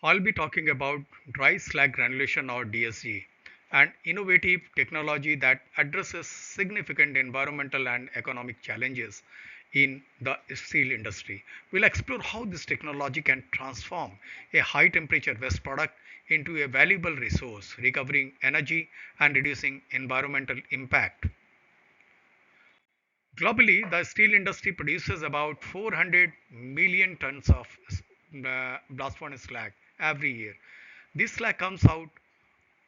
I'll be talking about dry slag granulation or DSG, an innovative technology that addresses significant environmental and economic challenges in the steel industry. We'll explore how this technology can transform a high temperature waste product into a valuable resource, recovering energy and reducing environmental impact. Globally, the steel industry produces about 400 million tons of blast furnace slag every year. This slag comes out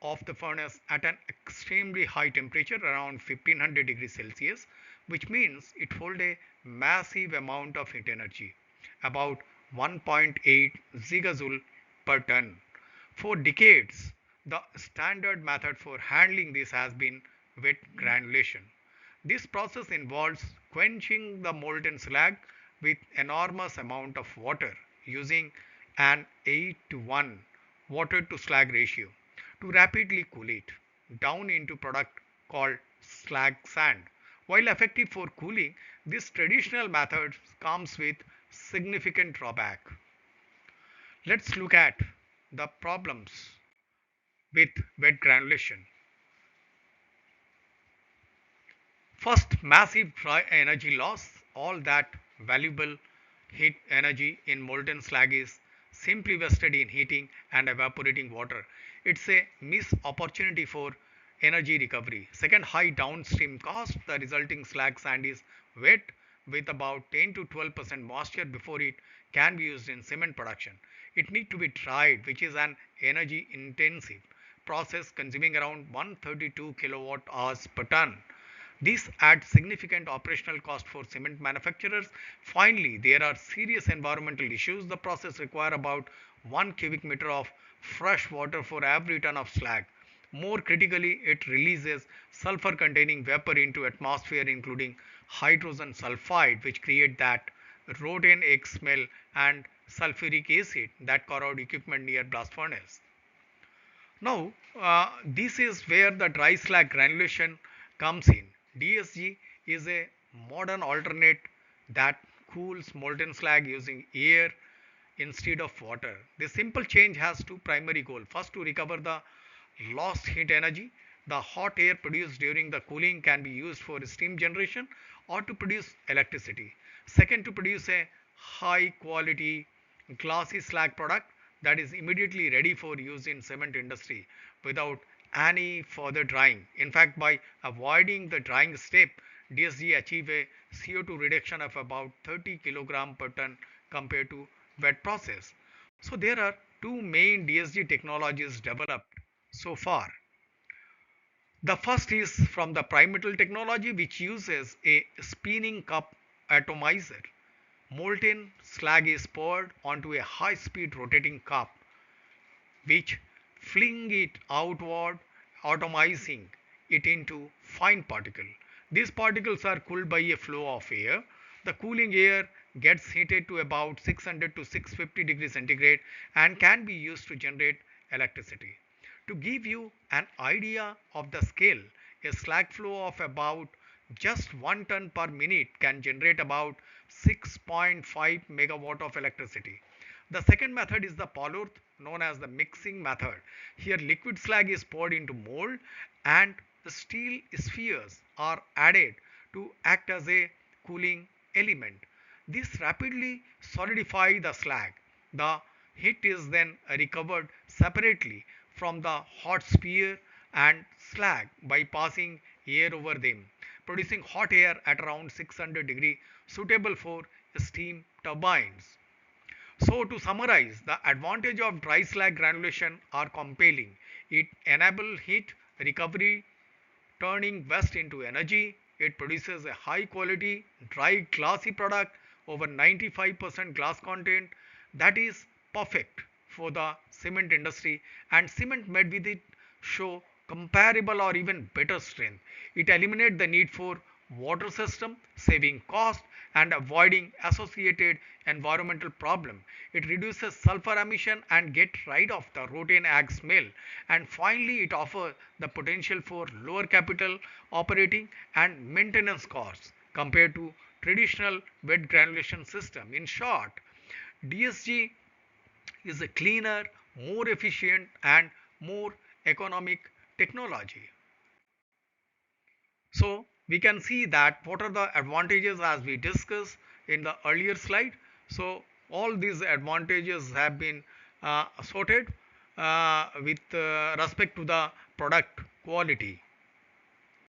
of the furnace at an extremely high temperature, around 1500 degrees Celsius, which means it holds a massive amount of heat energy, about 1.8 gigajoule per ton. For decades, the standard method for handling this has been wet granulation. This process involves quenching the molten slag with enormous amount of water using an 8 to 1 water to slag ratio to rapidly cool it down into product called slag sand. While effective for cooling, this traditional method comes with significant drawback. Let's look at the problems with wet granulation. First, massive dry energy loss. All that valuable heat energy in molten slag is simply wasted in heating and evaporating water. It's a missed opportunity for energy recovery. Second, high downstream cost. The resulting slag sand is wet with about 10 to 12% moisture before it can be used in cement production. It needs to be dried, which is an energy intensive process consuming around 132 kilowatt hours per ton. This adds significant operational cost for cement manufacturers. Finally, there are serious environmental issues. The process requires about 1 cubic meter of fresh water for every ton of slag. More critically, it releases sulphur containing vapor into atmosphere including hydrogen sulfide, which create that rotten egg smell, and sulfuric acid that corrode equipment near blast furnace. Now, this is where the dry slag granulation comes in. DSG is a modern alternate that cools molten slag using air instead of water. The simple change has two primary goals. First, to recover the lost heat energy. The hot air produced during the cooling can be used for steam generation or to produce electricity. Second, to produce a high quality glossy slag product that is immediately ready for use in cement industry without any further drying. In fact, by avoiding the drying step, DSG achieve a CO2 reduction of about 30 kg per ton compared to wet process. So there are two main DSG technologies developed so far. The first is from the primetal technology, which uses a spinning cup atomizer. Molten slag is poured onto a high speed rotating cup which fling it outward, atomizing it into fine particles. These particles are cooled by a flow of air. The cooling air gets heated to about 600 to 650 degrees centigrade and can be used to generate electricity. To give you an idea of the scale, a slag flow of about just 1 ton per minute can generate about 6.5 megawatt of electricity. The second method is the Polluth, known as the mixing method. Here liquid slag is poured into mold and the steel spheres are added to act as a cooling element. This rapidly solidifies the slag. The heat is then recovered separately from the hot sphere and slag by passing air over them, producing hot air at around 600 degree suitable for steam turbines. So to summarize, the advantage of dry slag granulation are compelling. It enables heat recovery, turning waste into energy. It produces a high quality, dry, glassy product over 95% glass content that is perfect for the cement industry, and cement made with it show comparable or even better strength. It eliminates the need for water system, saving cost and avoiding associated environmental problem. It reduces sulfur emission and get rid of the rotten egg smell. And finally, it offers the potential for lower capital operating and maintenance costs compared to traditional wet granulation system. In short, DSG is a cleaner, more efficient and more economic technology. So we can see that what are the advantages as we discussed in the earlier slide. So all these advantages have been sorted with respect to the product quality.